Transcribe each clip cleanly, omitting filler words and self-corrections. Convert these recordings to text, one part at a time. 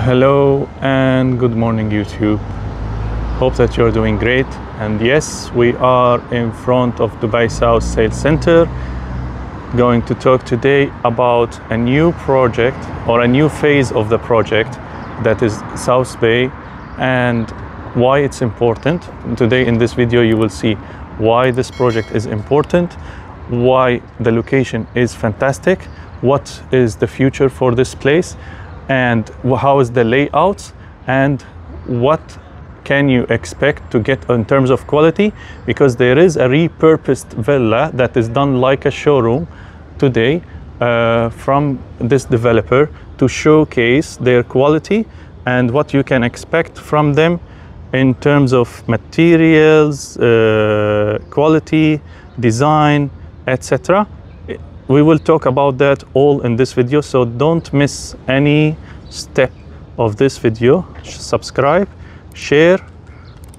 Hello and good morning, YouTube. Hope that you're doing great. And yes, we are in front of Dubai South Sales Center, going to talk today about a new project or a new phase of the project that is South Bay and why it's important. Today in this video you will see why this project is important, why the location is fantastic, what is the future for this place, and how is the layout, and what can you expect to get in terms of quality, because there is a repurposed villa that is done like a showroom today from this developer to showcase their quality and what you can expect from them in terms of materials, quality, design, etc. We will talk about that all in this video, so don't miss any step of this video. Subscribe, share,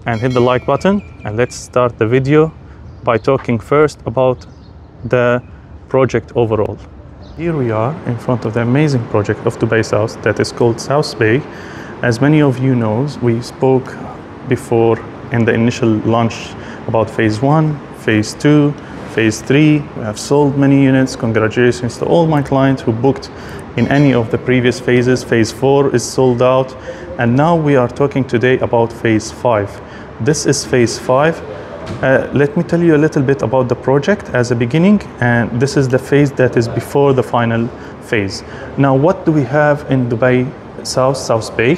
and hit the like button. And let's start the video by talking first about the project overall. Here we are in front of the amazing project of Dubai South that is called South Bay. As many of you know, we spoke before in the initial launch about phase 1, phase 2, phase 3. We have sold many units. Congratulations to all my clients who booked in any of the previous phases. Phase 4 is sold out. And now we are talking today about phase 5. This is phase 5. Let me tell you a little bit about the project as a beginning. And this is the phase that is before the final phase. Now, what do we have in Dubai South Bay?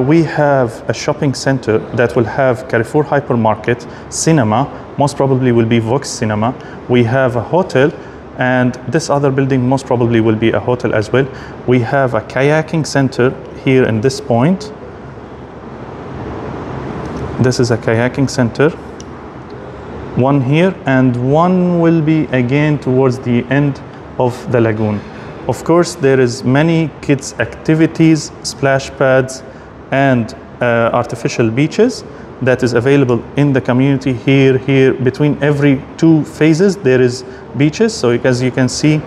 We have a shopping center that will have Carrefour hypermarket, cinema, most probably will be Vox Cinema. We have a hotel, and this other building most probably will be a hotel as well. We have a kayaking center here in this point. This is a kayaking center. One here, and one will be again towards the end of the lagoon. Of course, there is many kids activities, splash pads, and artificial beaches that is available in the community here. Between every 2 phases there is beaches. So as you can see,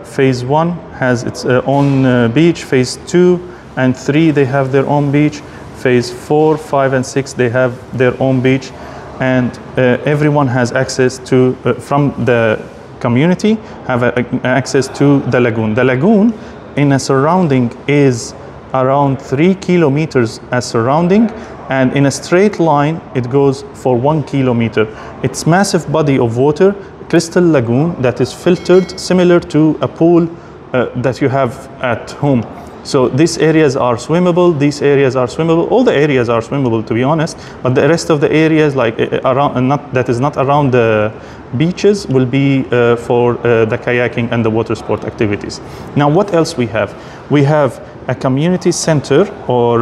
phase 1 has its own beach, phase 2 and 3 they have their own beach, phase 4, 5 and 6 they have their own beach, and everyone has access to from the community have access to the lagoon. The lagoon in a surrounding is around 3 kilometers as surrounding, and in a straight line it goes for 1 kilometer. It's massive body of water, crystal lagoon that is filtered, similar to a pool that you have at home. So these areas are swimmable, these areas are swimmable, all the areas are swimmable to be honest, but the rest of the areas like around, that is not around the beaches, will be for the kayaking and the water sport activities. Now what else we have? We have a community center or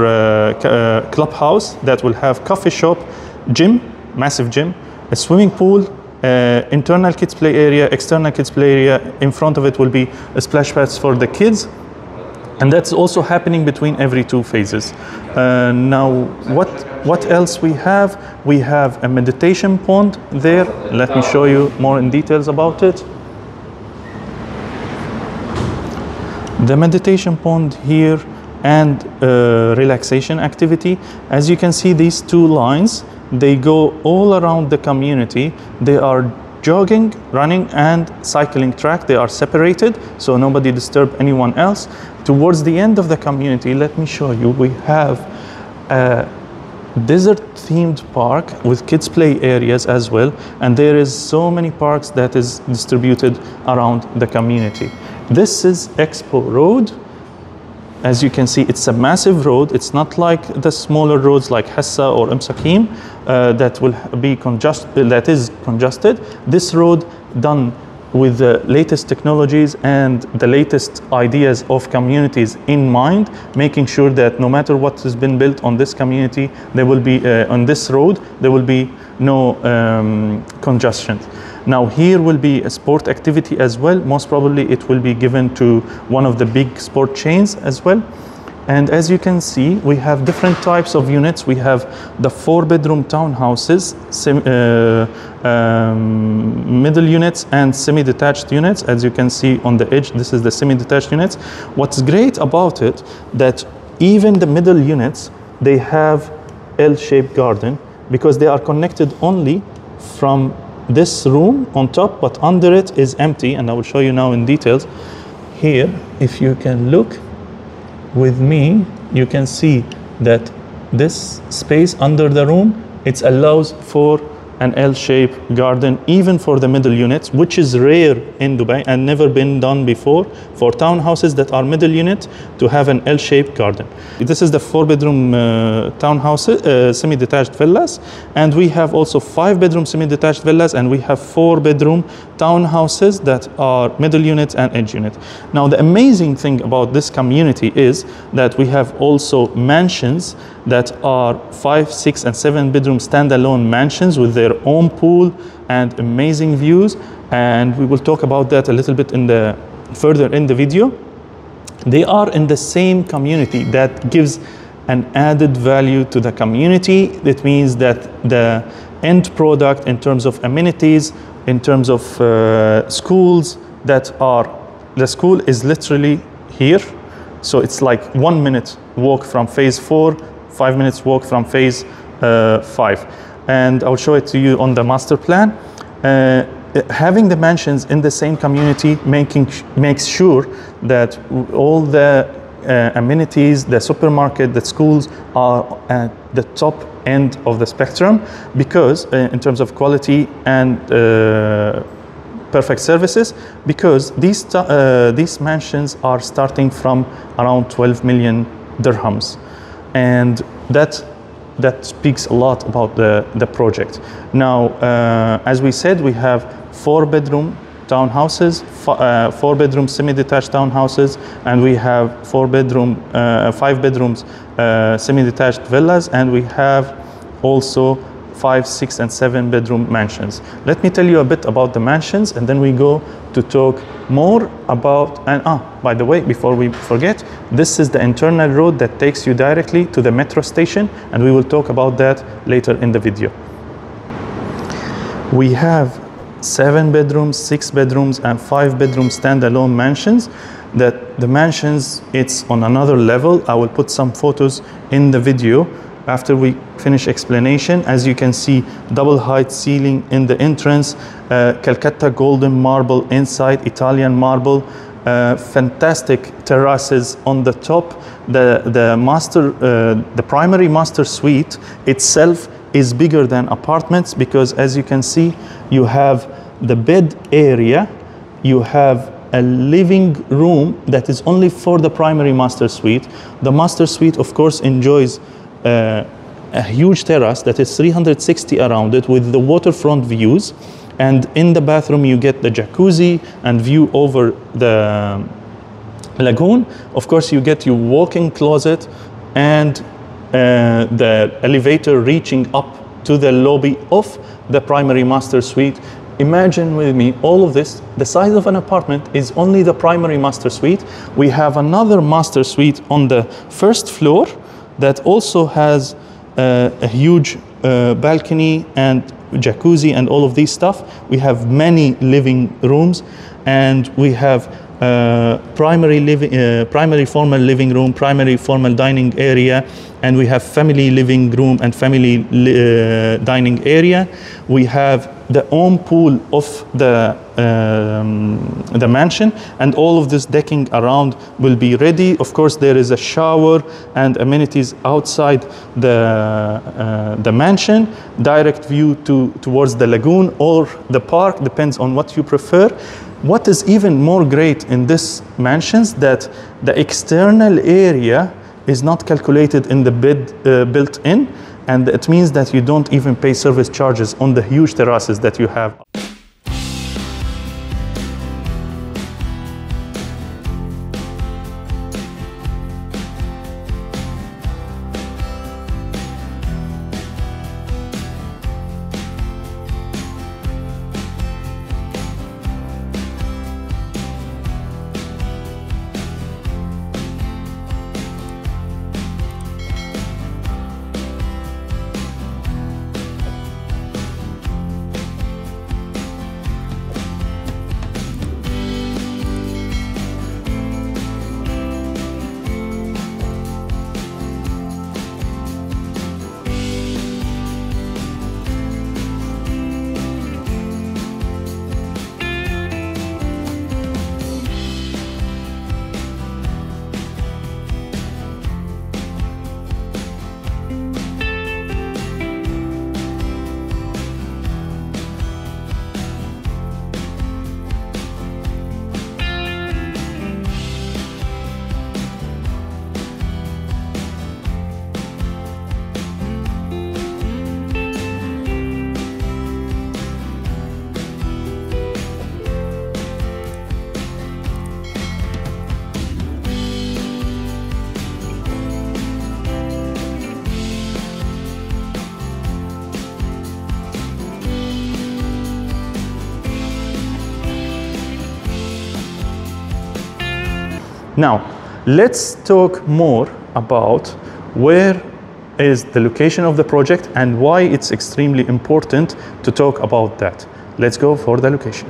clubhouse that will have coffee shop, gym, massive gym, a swimming pool, internal kids play area, external kids play area. In front of it will be a splash pads for the kids. And that's also happening between every 2 phases. Now, what else we have? We have a meditation pond there. Let me show you more in details about it. The meditation pond here and relaxation activity. As you can see, these 2 lines, they go all around the community. They are jogging, running and cycling track. They are separated so nobody disturb anyone else. Towards the end of the community, let me show you, we have a desert themed park with kids play areas as well, and there is so many parks that is distributed around the community. This is Expo Road. As you can see, it's a massive road. It's not like the smaller roads like Hassa or Msakim that will be congested. This road done with the latest technologies and the latest ideas of communities in mind, making sure that no matter what has been built on this community, there will be on this road, there will be no congestion. Now here will be a sport activity as well. Most probably it will be given to one of the big sport chains as well. And as you can see, we have different types of units. We have the 4-bedroom townhouses, middle units, and semi-detached units. As you can see on the edge, this is the semi-detached units. What's great about it, that even the middle units, they have L-shaped garden because they are connected only from this room on top, but under it is empty, and I will show you now in details. Here, if you can look with me, you can see that this space under the room, it allows for an L-shaped garden even for the middle units, which is rare in Dubai and never been done before for townhouses that are middle unit to have an L-shaped garden. This is the 4-bedroom townhouses, semi-detached villas, and we have also 5-bedroom semi-detached villas, and we have 4-bedroom townhouses that are middle unit and edge unit. Now the amazing thing about this community is that we have also mansions that are 5, 6, and 7-bedroom standalone mansions with their own pool and amazing views, and we will talk about that a little bit further in the video. They are in the same community. That gives an added value to the community. That means that the end product in terms of amenities, in terms of schools the school is literally here. So it's like 1 minute walk from phase 4, 5 minutes walk from phase 5. And I'll show it to you on the master plan. Having the mansions in the same community makes sure that all the amenities, the supermarket, the schools are at the top end of the spectrum, because in terms of quality and perfect services, because these mansions are starting from around 12 million dirhams, and that speaks a lot about the project. Now, as we said, we have 4-bedroom townhouses, 4-bedroom semi-detached townhouses, and we have 5 bedrooms semi-detached villas, and we have also 5, 6, and 7-bedroom mansions. Let me tell you a bit about the mansions, and then we go to talk more about, and by the way, before we forget, this is the internal road that takes you directly to the metro station, and we will talk about that later in the video. We have 7 bedrooms, 6 bedrooms, and 5-bedroom standalone mansions. That the mansions, it's on another level. I will put some photos in the video after we finish explanation. As you can see, double height ceiling in the entrance, Calcutta golden marble inside, Italian marble, fantastic terraces on the top. The primary master suite itself is bigger than apartments, because as you can see, you have the bed area, you have a living room that is only for the primary master suite. The master suite, of course, enjoys a huge terrace that is 360 around it with the waterfront views, and in the bathroom you get the jacuzzi and view over the lagoon. Of course, you get your walk-in closet and the elevator reaching up to the lobby of the primary master suite. Imagine with me all of this. The size of an apartment is only the primary master suite. We have another master suite on the first floor that also has a huge balcony and jacuzzi and all of these stuff. We have many living rooms, and we have primary formal living room, primary formal dining area, and we have family living room and family dining area. We have the own pool of the mansion, and all of this decking around will be ready. Of course, there is a shower and amenities outside the mansion, direct view towards the lagoon or the park, depends on what you prefer. What is even more great in this mansions, that the external area is not calculated in the bid built in, and it means that you don't even pay service charges on the huge terraces that you have. Now, let's talk more about where is the location of the project and why it's extremely important to talk about that. Let's go for the location.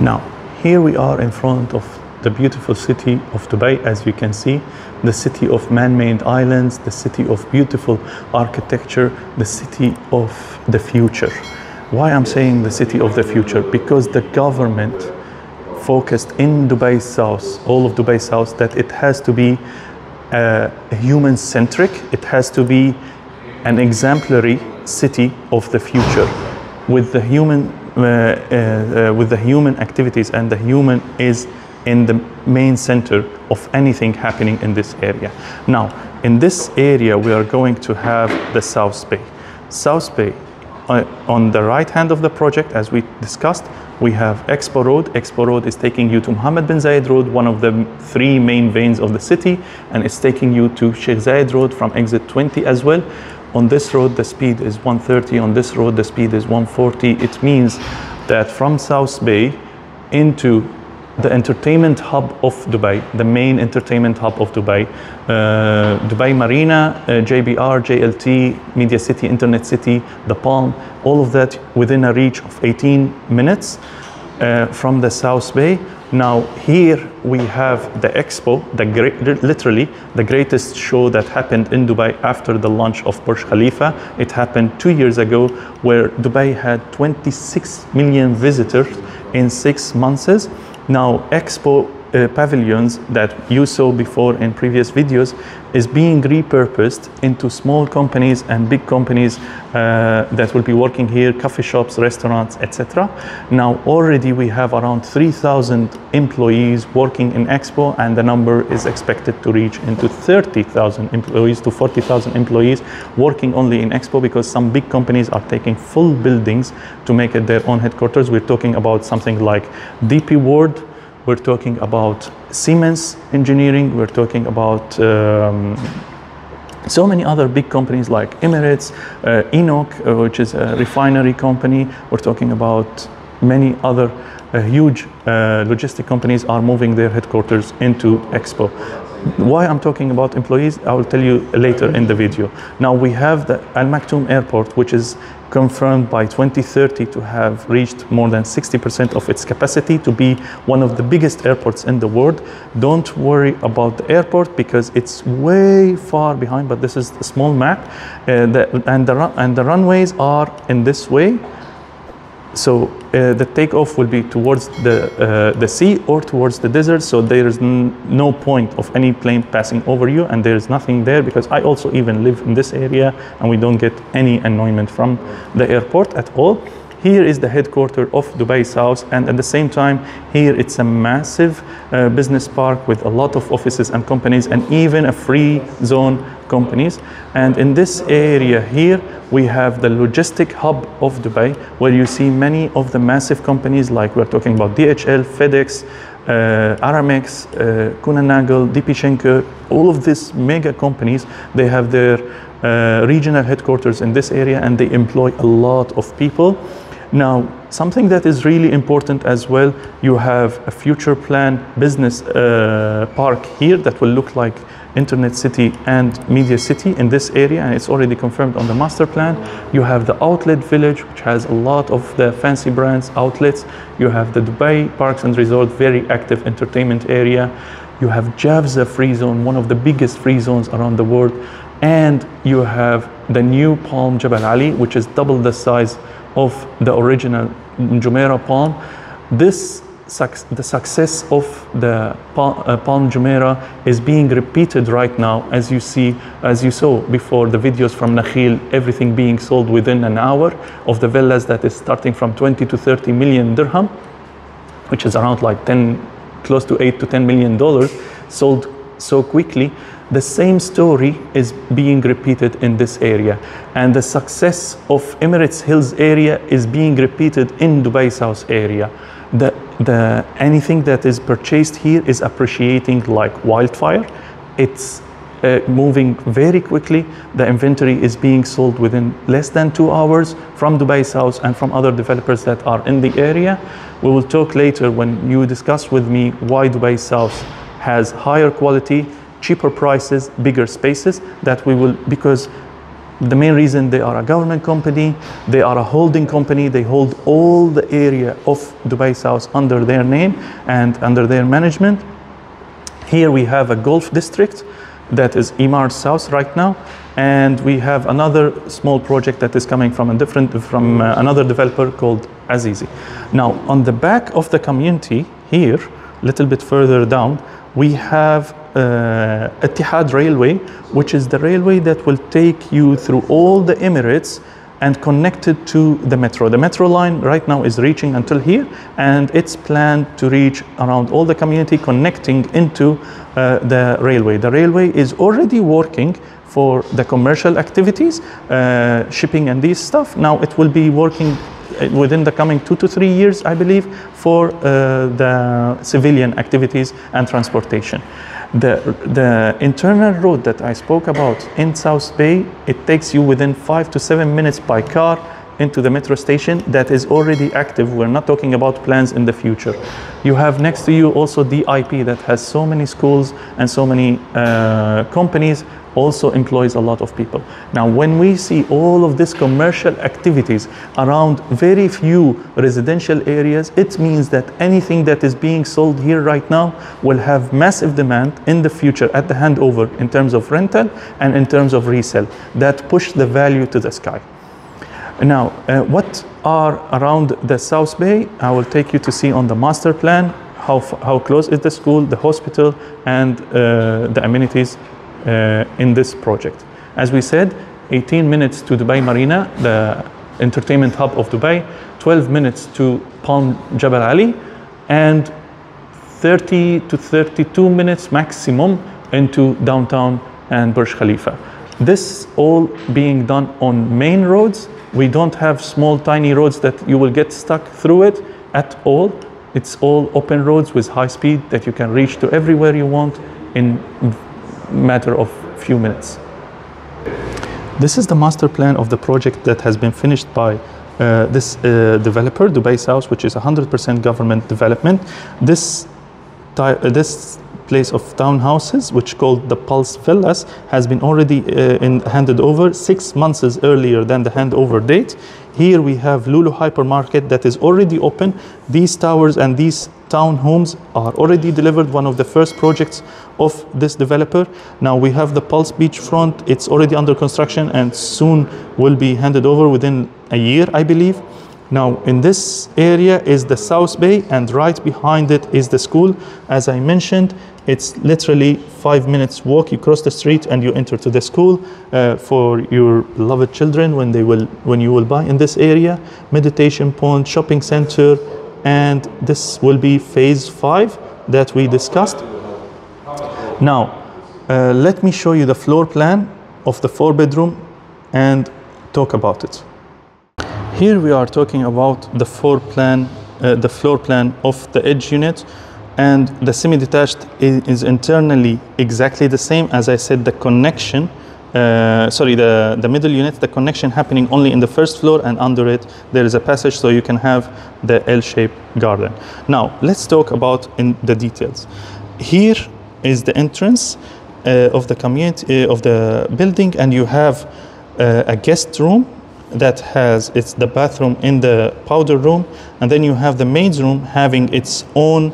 Now, here we are in front of the beautiful city of Dubai. As you can see, the city of man-made islands, the city of beautiful architecture, the city of the future. Why I'm saying the city of the future? Because the government focused in Dubai South, all of Dubai South, that it has to be human-centric. It has to be an exemplary city of the future, with the human activities, and the human is in the main center of anything happening in this area. Now, in this area, we are going to have the South Bay. South Bay, on the right hand of the project, as we discussed, we have Expo Road. Expo Road is taking you to Mohammed bin Zayed Road, one of the three main veins of the city, and it's taking you to Sheikh Zayed Road from exit 20 as well. On this road, the speed is 130. On this road, the speed is 140. It means that from South Bay into the entertainment hub of Dubai, the main entertainment hub of Dubai, Dubai Marina, JBR, JLT, Media City, Internet City, The Palm, all of that within a reach of 18 minutes from the South Bay. Now here we have the Expo, literally the greatest show that happened in Dubai after the launch of Burj Khalifa. It happened 2 years ago, where Dubai had 26 million visitors in 6 months. Now Expo pavilions that you saw before in previous videos is being repurposed into small companies and big companies that will be working here, coffee shops, restaurants, etc. Now already we have around 3,000 employees working in Expo, and the number is expected to reach into 30,000 employees to 40,000 employees working only in Expo, because some big companies are taking full buildings to make it their own headquarters. We're talking about something like DP World. We're talking about Siemens Engineering. We're talking about so many other big companies like Emirates, Enoch, which is a refinery company. We're talking about many other huge logistic companies are moving their headquarters into Expo. Why I'm talking about employees, I will tell you later in the video. Now we have the Al Maktoum Airport, which is confirmed by 2030 to have reached more than 60% of its capacity, to be one of the biggest airports in the world. Don't worry about the airport because it's way far behind, but this is a small map. And the runways are in this way. So the takeoff will be towards the sea or towards the desert, so there is no point of any plane passing over you, and there is nothing there, because I also even live in this area and we don't get any annoyment from the airport at all. Here is the headquarters of Dubai South, and at the same time here it's a massive business park with a lot of offices and companies, and even a free zone companies. And in this area here we have the logistic hub of Dubai, where you see many of the massive companies, like we're talking about DHL, FedEx, Aramex, Kuehne+Nagel, DP Schenker. All of these mega companies, they have their regional headquarters in this area, and they employ a lot of people. Now, something that is really important as well, you have a future plan business park here that will look like Internet City and Media City in this area, and it's already confirmed on the master plan. You have the outlet village, which has a lot of the fancy brands outlets. You have the Dubai Parks and Resorts, very active entertainment area. You have Javza free zone, one of the biggest free zones around the world. And you have the new Palm Jebel Ali, which is double the size of the original Jumeirah Palm. The success of the Palm Jumeirah is being repeated right now, as you saw before the videos from Nakheel, everything being sold within an hour of the villas that is starting from 20 to 30 million dirham, which is around like close to $8 to $10 million, sold so quickly. The same story is being repeated in this area, and the success of Emirates Hills area is being repeated in Dubai South area. Anything that is purchased here is appreciating like wildfire. It's moving very quickly. The inventory is being sold within less than 2 hours from Dubai South and from other developers that are in the area. We will talk later when you discuss with me why Dubai South has higher quality, cheaper prices, bigger spaces that we will, because the main reason they are a government company, they are a holding company, they hold all the area of Dubai South under their name and under their management. Here we have a golf district that is Emaar South right now, and we have another small project that is coming from another developer called Azizi. Now on the back of the community here, a little bit further down, we have Etihad Railway, which is the railway that will take you through all the Emirates and connected to the metro. The metro line right now is reaching until here, and it's planned to reach around all the community, connecting into the railway. The railway is already working for the commercial activities, shipping and these stuff. Now it will be working within the coming 2 to 3 years, I believe, for the civilian activities and transportation. The internal road that I spoke about in South Bay, it takes you within 5 to 7 minutes by car into the metro station that is already active. We're not talking about plans in the future. You have next to you also DIP that has so many schools and so many companies, also employs a lot of people. Now, when we see all of these commercial activities around very few residential areas, it means that anything that is being sold here right now will have massive demand in the future at the handover in terms of rental and in terms of resale that push the value to the sky. Now, what are around the South Bay? I will take you to see on the master plan how close is the school, the hospital, and the amenities in this project. As we said, 18 minutes to Dubai Marina, the entertainment hub of Dubai, 12 minutes to Palm Jabal Ali, and 30 to 32 minutes maximum into downtown and Burj Khalifa. This all being done on main roads. We don't have small tiny roads that you will get stuck through it at all. It's all open roads with high speed that you can reach to everywhere you want in matter of few minutes. This is the master plan of the project that has been finished by this developer, Dubai South, which is 100% government development. This place of townhouses, which called the Pulse Villas, has been already handed over 6 months earlier than the handover date. Here we have Lulu Hypermarket that is already open. These towers and these townhomes are already delivered, one of the first projects of this developer. Now we have the Pulse Beachfront. It's already under construction and soon will be handed over within a year, I believe. Now in this area is the South Bay, and right behind it is the school. As I mentioned, it's literally 5 minutes walk. You cross the street and you enter to the school for your beloved children when you will buy in this area. Meditation point, shopping center, and this will be phase 5 that we discussed. Now let me show you the floor plan of the 4-bedroom and talk about it. Here we are talking about the floor plan of the edge unit, and the semi-detached is internally exactly the same. As I said, the connection, the middle unit, the connection happening only in the first floor, and under it there is a passage so you can have the L-shaped garden. Now let's talk about in the details. Here is the entrance of the community of the building, and you have a guest room that has the bathroom in the powder room, and then you have the maid's room having its own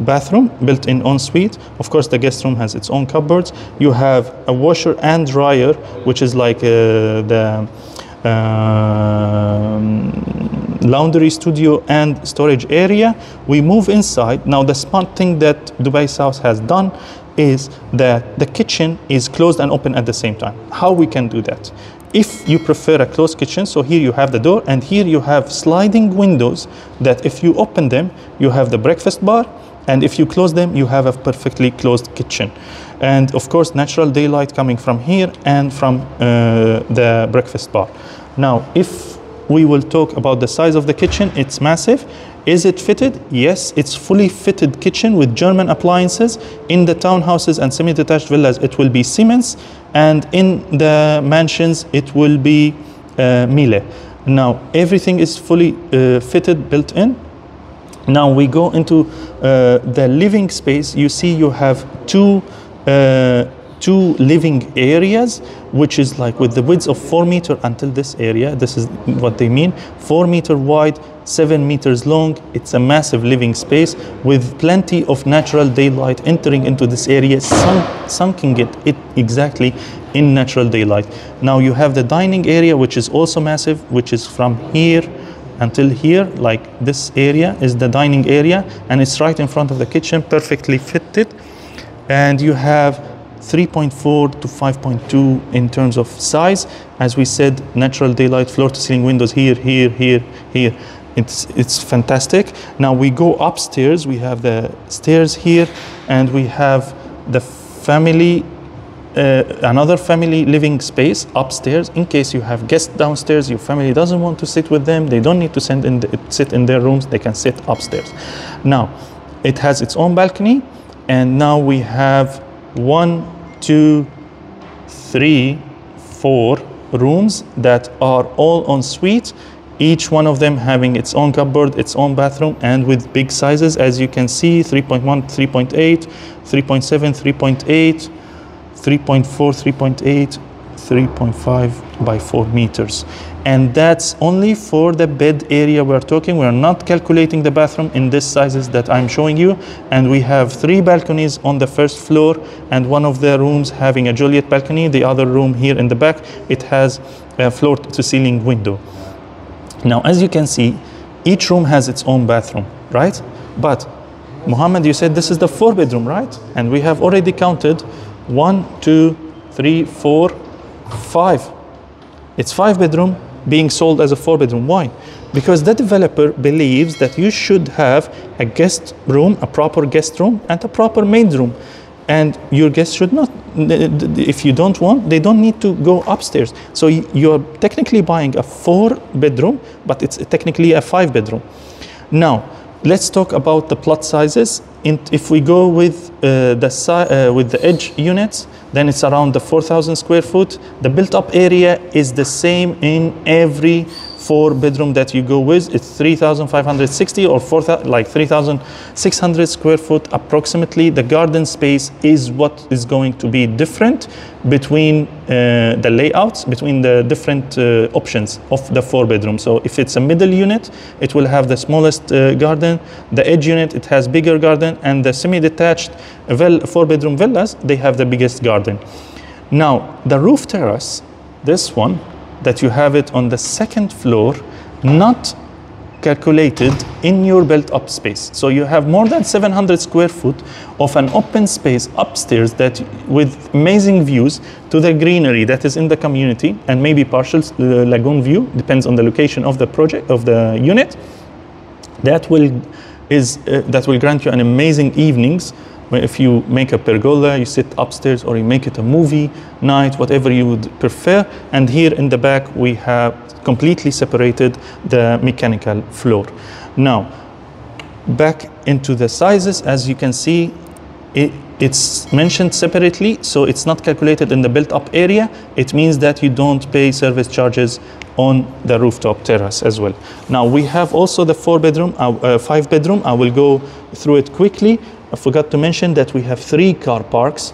bathroom, built-in ensuite. Of course, the guest room has its own cupboards. You have a washer and dryer, which is like the laundry studio and storage area. We move inside. Now, the smart thing that Dubai South has done is that the kitchen is closed and open at the same time. How we can do that? If you prefer a closed kitchen, so here you have the door, and here you have sliding windows that if you open them, you have the breakfast bar, and if you close them, you have a perfectly closed kitchen. And of course, natural daylight coming from here and from the breakfast bar. Now, if we will talk about the size of the kitchen, it's massive. Is it fitted? Yes, it's fully fitted kitchen with German appliances. In the townhouses and semi-detached villas, it will be Siemens, and in the mansions, it will be Miele. Now, everything is fully fitted, built in. Now we go into the living space. You see you have two living areas, which is like with the width of 4 meters until this area. This is what they mean. 4 meters wide, 7 meters long. It's a massive living space with plenty of natural daylight entering into this area, sunking it exactly in natural daylight. Now you have the dining area, which is also massive, which is from here until here. Like this area is the dining area, and it's right in front of the kitchen, perfectly fitted. And you have 3.4 to 5.2 in terms of size. As we said, natural daylight, floor to ceiling windows here, here, here, here. It's fantastic. Now we go upstairs. We have the stairs here, and we have the family, another family living space upstairs. In case you have guests downstairs, your family doesn't want to sit with them, they don't need to sit in their rooms, they can sit upstairs. Now, it has its own balcony, and now we have 1, 2, 3, 4 rooms that are all en suite, each one of them having its own cupboard, its own bathroom, and with big sizes, as you can see, 3.1, 3.8, 3.7, 3.8, 3.4, 3.8, 3.5 by 4 meters. And that's only for the bed area we're talking. We're not calculating the bathroom in these sizes that I'm showing you. And we have 3 balconies on the first floor, and one of the rooms having a Juliet balcony. The other room here in the back, it has a floor to ceiling window. Now, as you can see, each room has its own bathroom, right? But Mohammed, you said this is the 4-bedroom, right? And we have already counted 1, 2, 3, 4, 5. It's 5-bedroom being sold as a 4-bedroom. Why? Because the developer believes that you should have a guest room, a proper guest room, and a proper maid room. And your guests should not, if you don't want, they don't need to go upstairs. So you're technically buying a 4-bedroom, but it's technically a 5-bedroom. Now, let's talk about the plot sizes. If we go with the edge units, then it's around the 4,000 square foot. The built-up area is the same in every 4-bedroom that you go with. It's 3,560 or 3,600 square foot approximately. The garden space is what is going to be different between the layouts, between the different options of the 4-bedroom. So if it's a middle unit, it will have the smallest garden. The edge unit, it has bigger garden, and the semi-detached 4-bedroom villas, they have the biggest garden. Now, the roof terrace, this one, that you have it on the 2nd floor, not calculated in your built-up space. So you have more than 700 square foot of an open space upstairs that with amazing views to the greenery that is in the community, and maybe partial lagoon view, depends on the location of the project, of the unit. That will grant you an amazing evenings. If you make a pergola, you sit upstairs, or you make it a movie night, whatever you would prefer. And here in the back, we have completely separated the mechanical floor. Now, back into the sizes, as you can see, it's mentioned separately, so it's not calculated in the built-up area. It means that you don't pay service charges on the rooftop terrace as well. Now, we have also the 5-bedroom. I will go through it quickly. I forgot to mention that we have 3 car parks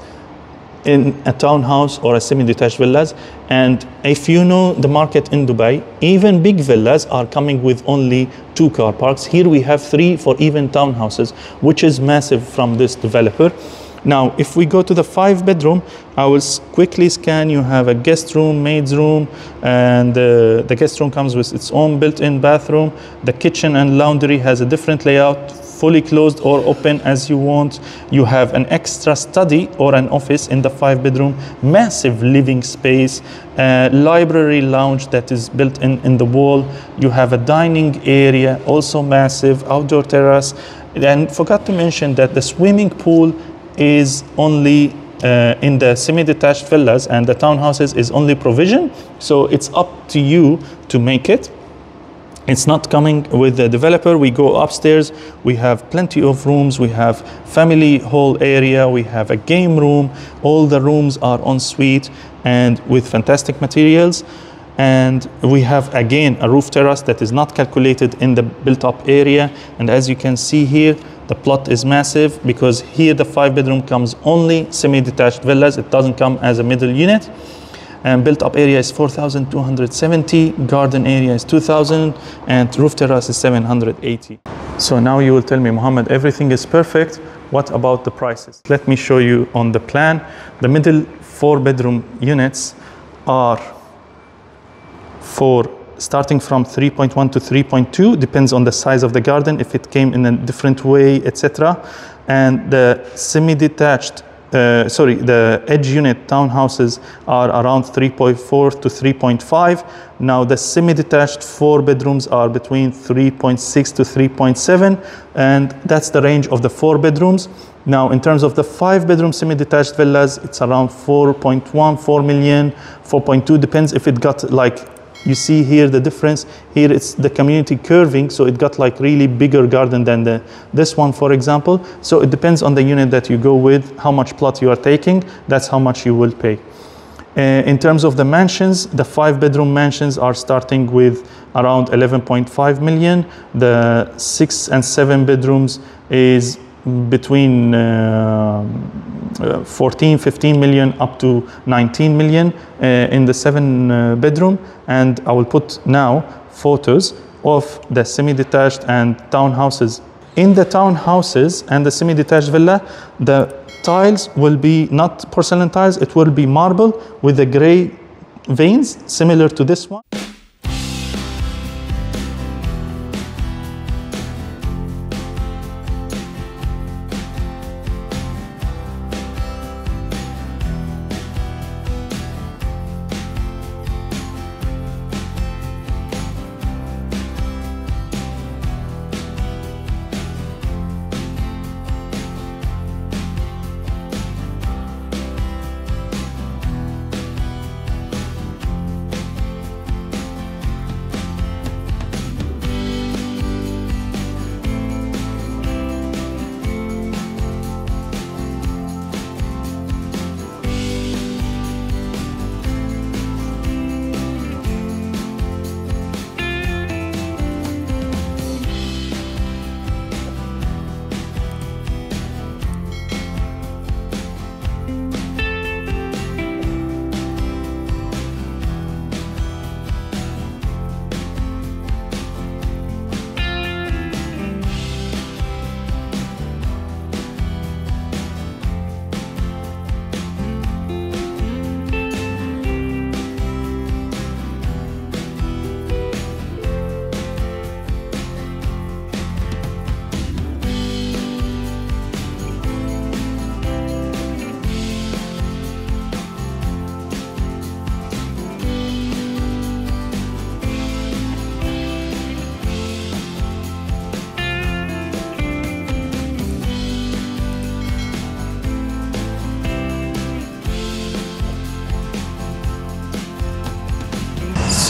in a townhouse or a semi-detached villas. And if you know the market in Dubai, even big villas are coming with only 2 car parks. Here we have 3 for even townhouses, which is massive from this developer. Now, if we go to the 5-bedroom, I will quickly scan. You have a guest room, maid's room, and the guest room comes with its own built-in bathroom. The kitchen and laundry has a different layout, fully closed or open as you want. You have an extra study or an office in the 5-bedroom, massive living space, library lounge that is built in the wall. You have a dining area, also massive, outdoor terrace. And forgot to mention that the swimming pool is only in the semi-detached villas, and the townhouses is only provision. So it's up to you to make it. It's not coming with the developer. We go upstairs, we have plenty of rooms, we have family hall area, we have a game room. All the rooms are en suite and with fantastic materials. And we have again a roof terrace that is not calculated in the built-up area. And as you can see here, the plot is massive because here the 5-bedroom comes only semi-detached villas. It doesn't come as a middle unit. And built-up area is 4,270, garden area is 2,000, and roof terrace is 780. So now you will tell me, Mohammed, everything is perfect. What about the prices? Let me show you on the plan. The middle 4-bedroom units are for starting from 3.1 to 3.2, depends on the size of the garden, if it came in a different way, etc. And the semi-detached, the edge unit townhouses are around 3.4 to 3.5. Now the semi-detached 4-bedrooms are between 3.6 to 3.7, and that's the range of the 4-bedrooms. Now in terms of the 5-bedroom semi-detached villas, it's around 4.1, 4 million, 4.2, depends if it got like, you see here the difference. Here it's the community curving, so it got like really bigger garden than this one, for example. So it depends on the unit that you go with, how much plot you are taking, that's how much you will pay. In terms of the mansions, the 5-bedroom mansions are starting with around 11.5 million. The 6 and 7 bedrooms is between 14, 15 million up to 19 million in the 7 bedroom. And I will put now photos of the semi-detached and townhouses. In the townhouses and the semi-detached villa, the tiles will be not porcelain tiles, it will be marble with the gray veins, similar to this one.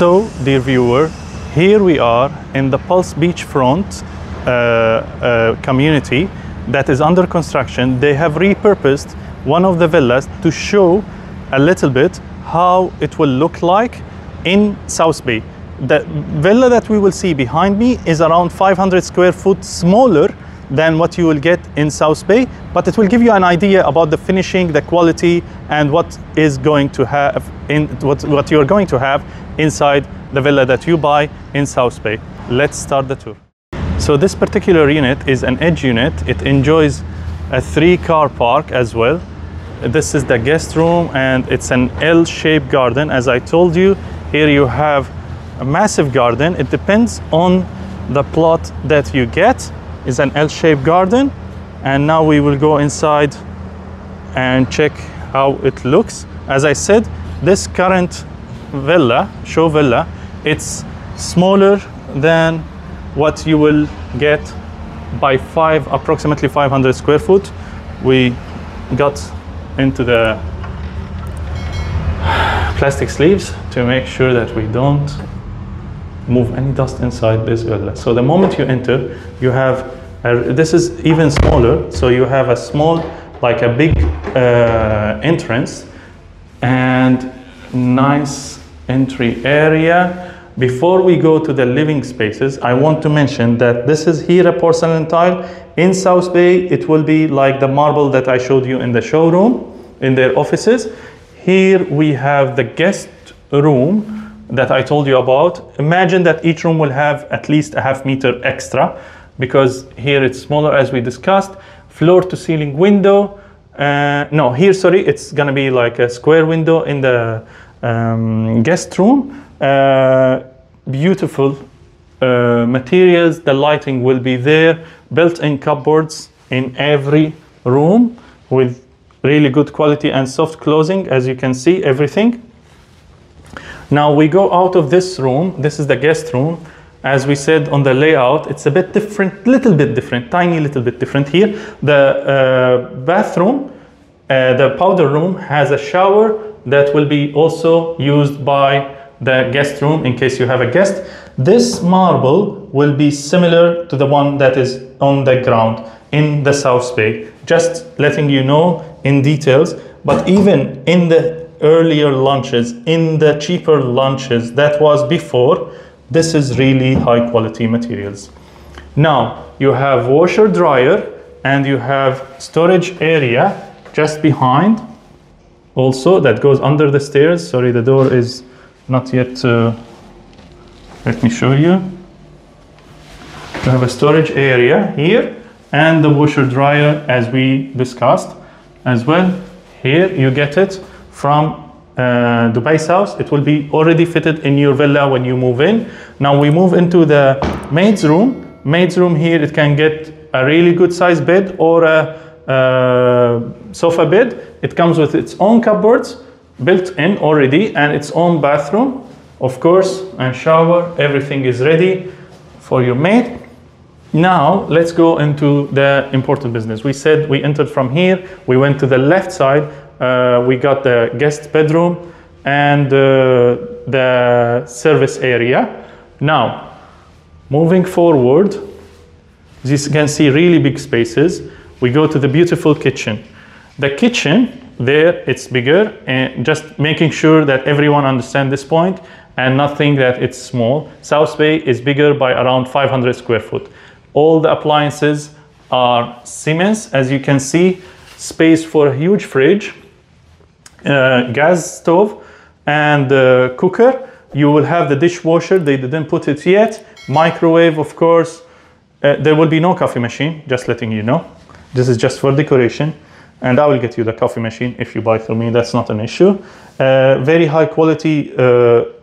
So, dear viewer, here we are in the Pulse Beachfront community that is under construction. They have repurposed one of the villas to show a little bit how it will look like in South Bay. The villa that we will see behind me is around 500 square foot smaller than what you will get in South Bay, but it will give you an idea about the finishing, the quality, and what is going to have in what you're going to have inside the villa that you buy in South Bay. Let's start the tour. So this particular unit is an edge unit. It enjoys a 3-car park as well. This is the guest room, and it's an L-shaped garden. As I told you, here you have a massive garden. It depends on the plot that you get. Is an L-shaped garden, and now we will go inside and check how it looks. As I said, this current villa, show villa, it's smaller than what you will get by approximately 500 square foot. We got into the plastic sleeves to make sure that we don't move any dust inside this villa. So the moment you enter, you have this is even smaller, so you have a small, like a big entrance, and nice entry area. Before we go to the living spaces, I want to mention that this is here a porcelain tile. In South Bay, it will be like the marble that I showed you in the showroom, in their offices. Here we have the guest room that I told you about. Imagine that each room will have at least a ½ meter extra, because here it's smaller as we discussed. Floor to ceiling window. No, here, sorry, it's gonna be like a square window in the guest room. Beautiful materials, the lighting will be there, built-in cupboards in every room with really good quality and soft closing, as you can see, everything. Now we go out of this room. This is the guest room. As we said on the layout, it's a bit different, little bit different, tiny little bit different here. The bathroom, the powder room, has a shower that will be also used by the guest room in case you have a guest. This marble will be similar to the one that is on the ground in the South Bay. Just letting you know in details, but even in the earlier launches, in the cheaper launches that was before, this is really high quality materials. Now you have washer dryer and you have storage area just behind also that goes under the stairs. Sorry, the door is not yet, let me show you. You have a storage area here and the washer dryer as we discussed as well. Here you get it from Dubai South. It will be already fitted in your villa when you move in. Now we move into the maid's room. Maid's room here, it can get a really good size bed or a sofa bed. It comes with its own cupboards built in already and its own bathroom, of course, and shower. Everything is ready for your maid. Now let's go into the important business. We said we entered from here. We went to the left side. We got the guest bedroom and the service area. Now, moving forward, as you can see, really big spaces. We go to the beautiful kitchen. The kitchen there, it's bigger, and just making sure that everyone understands this point and not think that it's small. South Bay is bigger by around 500 square foot. All the appliances are Siemens, as you can see. Space for a huge fridge, gas stove, and cooker. You will have the dishwasher. They didn't put it yet. Microwave, of course. There will be no coffee machine, just letting you know. This is just for decoration. And I will get you the coffee machine if you buy through me. That's not an issue. Very high quality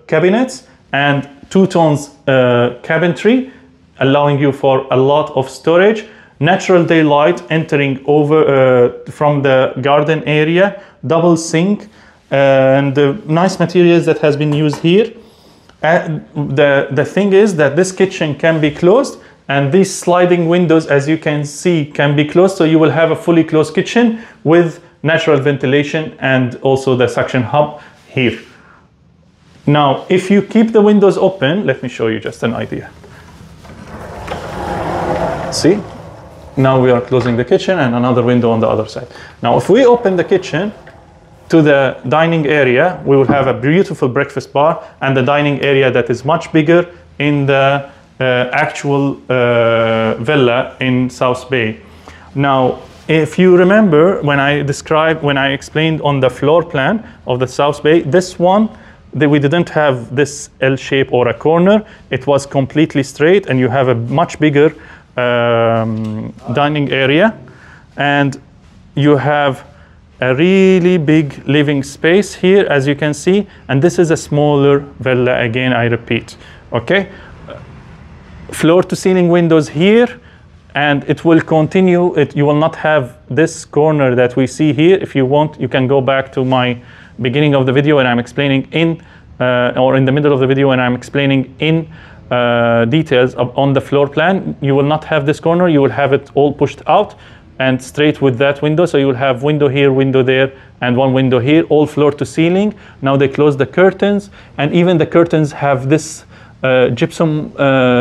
cabinets and two-tones cabinetry, allowing you for a lot of storage. Natural daylight entering over from the garden area, double sink, and nice materials that has been used here. The thing is that this kitchen can be closed, and these sliding windows, as you can see, can be closed, so you will have a fully closed kitchen with natural ventilation and also the suction hub here. Now, if you keep the windows open, let me show you just an idea. See? Now we are closing the kitchen and another window on the other side. Now, if we open the kitchen to the dining area, we will have a beautiful breakfast bar and the dining area that is much bigger in the actual villa in South Bay. Now, if you remember when I explained on the floor plan of the South Bay, this one, we didn't have this L shape or a corner. It was completely straight, and you have a much bigger dining area, and you have a really big living space here, as you can see, and this is a smaller villa, again, I repeat, okay? Floor to ceiling windows here, and it will continue. You will not have this corner that we see here. If you want, you can go back to my beginning of the video and I'm explaining or in the middle of the video and I'm explaining in details on the floor plan. You will not have this corner. You will have it all pushed out and straight with that window. So you will have window here, window there, and one window here, all floor to ceiling. Now they close the curtains, and even the curtains have this gypsum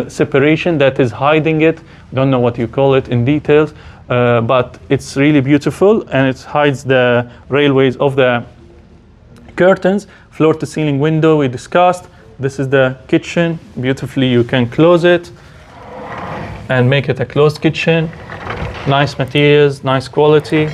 separation that is hiding it. Don't know what you call it in details, but it's really beautiful, and it hides the railways of the Curtains, floor to ceiling window we discussed. This is the kitchen. Beautifully you can close it and make it a closed kitchen. Nice materials, nice quality.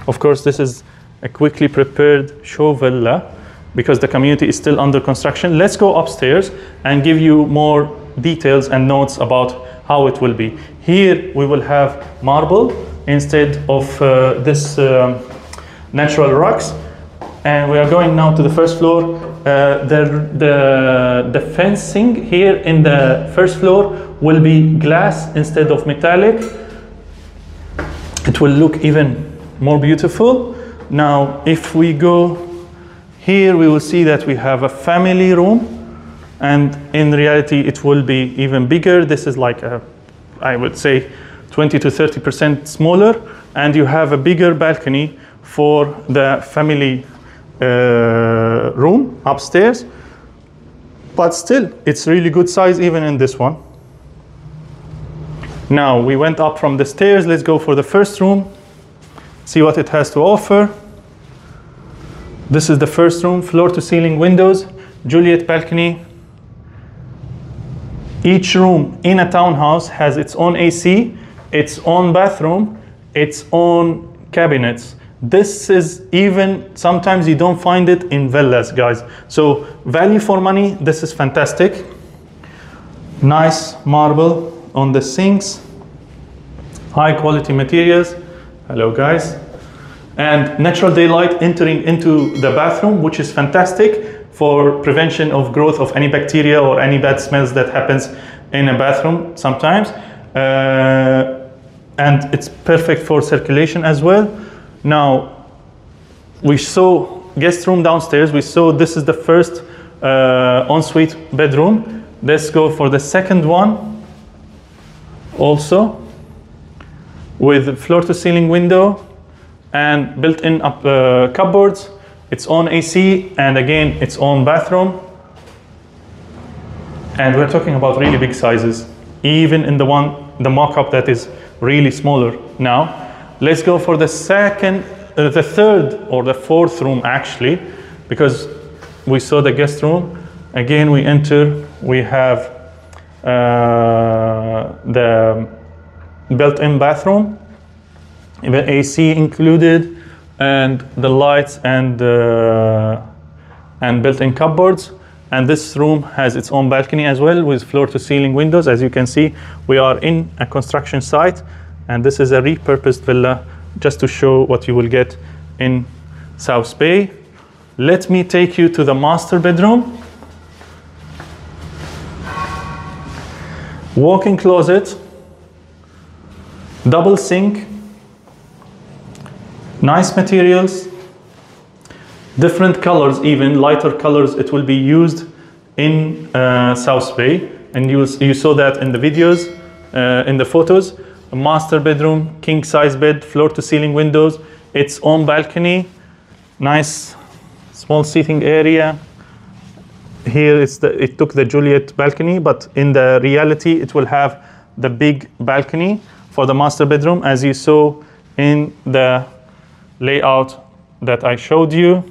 Of course, this is a quickly prepared show villa because the community is still under construction. Let's go upstairs and give you more details and notes about how it will be. Here we will have marble instead of this natural rocks. And we are going now to the first floor. The fencing here in the first floor will be glass instead of metallic. It will look even more beautiful. Now, if we go here, we will see that we have a family room, and in reality, it will be even bigger. This is like I would say 20 to 30% smaller, and you have a bigger balcony for the family room upstairs. But still, it's really good size even in this one. Now, we went up from the stairs. Let's go for the first room. See what it has to offer. This is the first room, floor to ceiling windows, Juliet balcony. Each room in a townhouse has its own AC, its own bathroom, its own cabinets. This is even, sometimes you don't find it in villas, guys. So value for money, this is fantastic. Nice marble on the sinks, high quality materials. Hello guys. And natural daylight entering into the bathroom, which is fantastic for prevention of growth of any bacteria or any bad smells that happens in a bathroom sometimes. And it's perfect for circulation as well. Now, we saw guest room downstairs. We saw this is the first ensuite bedroom. Let's go for the second one also, with floor to ceiling window and built-in cupboards, its own AC, and again its own bathroom. And we're talking about really big sizes, even in the mock-up that is really smaller now. Let's go for the third or the fourth room actually, because we saw the guest room. Again, we enter, we have the built-in bathroom, even AC included, and the lights and built-in cupboards. And this room has its own balcony as well, with floor-to-ceiling windows. As you can see, we are in a construction site, and this is a repurposed villa, just to show what you will get in South Bay. Let me take you to the master bedroom. Walk-in closet, double sink, nice materials, different colors, even lighter colors. It will be used in South Bay, and you saw that in the videos, in the photos. A master bedroom, king size bed, floor to ceiling windows, its own balcony, nice small seating area. Here it took the Juliet balcony, but in the reality it will have the big balcony for the master bedroom, as you saw in the layout that I showed you.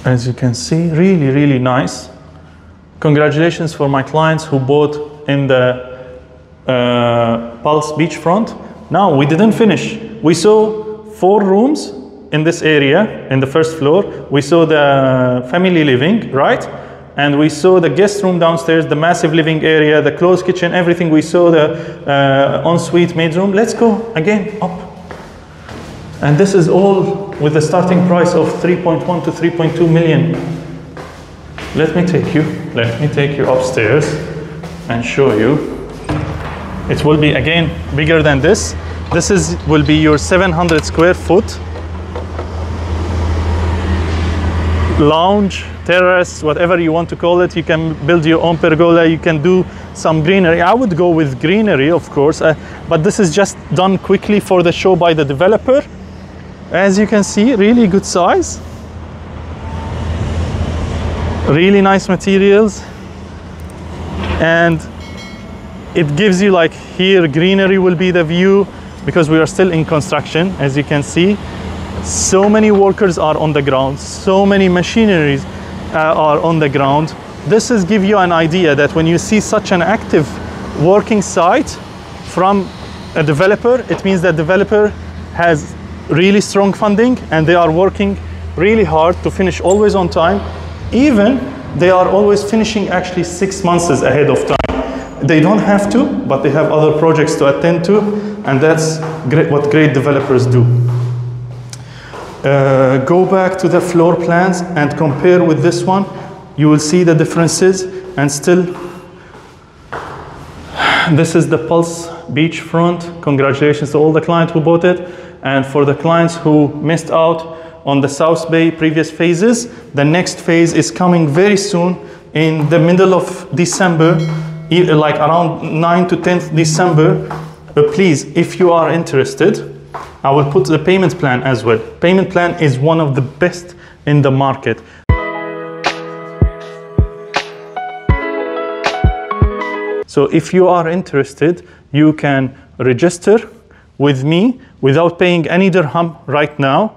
As you can see, really, really nice. Congratulations for my clients who bought in the Pulse beachfront. Now, we didn't finish. We saw 4 rooms in this area, in the first floor. We saw the family living, right? And we saw the guest room downstairs, the massive living area, the closed kitchen, everything. We saw the ensuite maid room. Let's go again up. And this is all with the starting price of 3.1 to 3.2 million. Let me take you upstairs and show you. It will be again bigger than this. This will be your 700 square foot lounge, terrace, whatever you want to call it. You can build your own pergola. You can do some greenery. I would go with greenery, of course, but this is just done quickly for the show by the developer. As you can see, really good size, really nice materials. And it gives you like here greenery will be the view because we are still in construction, as you can see. So many workers are on the ground, so many machineries are on the ground. This is give you an idea that when you see such an active working site from a developer, it means that developer has really strong funding and they are working really hard to finish always on time. Even they are always finishing actually 6 months ahead of time. They don't have to, but they have other projects to attend to, and that's great, what great developers do. Go back to the floor plans and compare with this one. You will see the differences, and still, this is the Pulse beachfront. Congratulations to all the clients who bought it. And for the clients who missed out on the South Bay previous phases, the next phase is coming very soon in the middle of December, like around 9th to 10th December. Please, if you are interested, I will put the payment plan as well. Payment plan is one of the best in the market. So if you are interested, you can register with me without paying any dirham right now,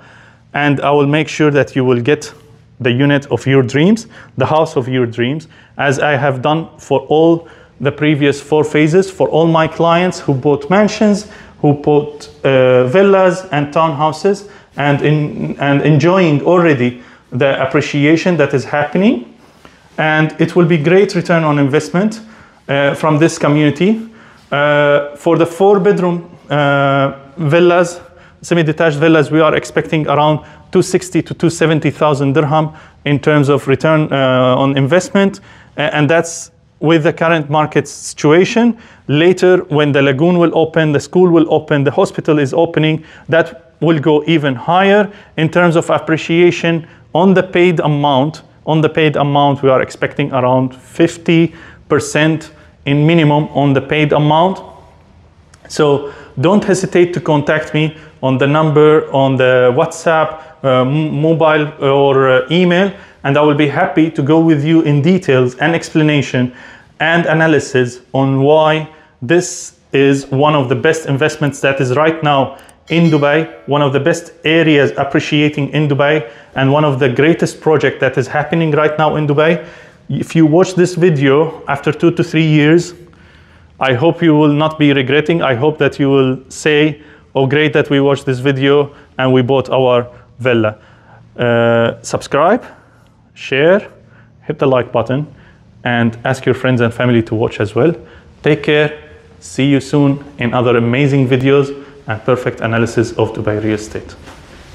and I will make sure that you will get the unit of your dreams, the house of your dreams, as I have done for all the previous 4 phases, for all my clients who bought mansions, who bought villas and townhouses, and enjoying already the appreciation that is happening. And it will be great return on investment from this community. For the 4-bedroom villas, semi-detached villas, we are expecting around 260 to 270,000 dirham in terms of return on investment, and that's with the current market situation. Later, when the lagoon will open, the school will open, the hospital is opening, that will go even higher in terms of appreciation on the paid amount. On the paid amount, we are expecting around 50% in minimum on the paid amount. So don't hesitate to contact me on the number, on the WhatsApp, mobile or email, and I will be happy to go with you in details and explanation and analysis on why this is one of the best investments that is right now in Dubai, one of the best areas appreciating in Dubai, and one of the greatest project that is happening right now in Dubai. If you watch this video after 2 to 3 years, I hope you will not be regretting. I hope that you will say, oh great that we watched this video and we bought our villa. Subscribe, share, hit the like button, and ask your friends and family to watch as well. Take care. See you soon in other amazing videos and perfect analysis of Dubai real estate.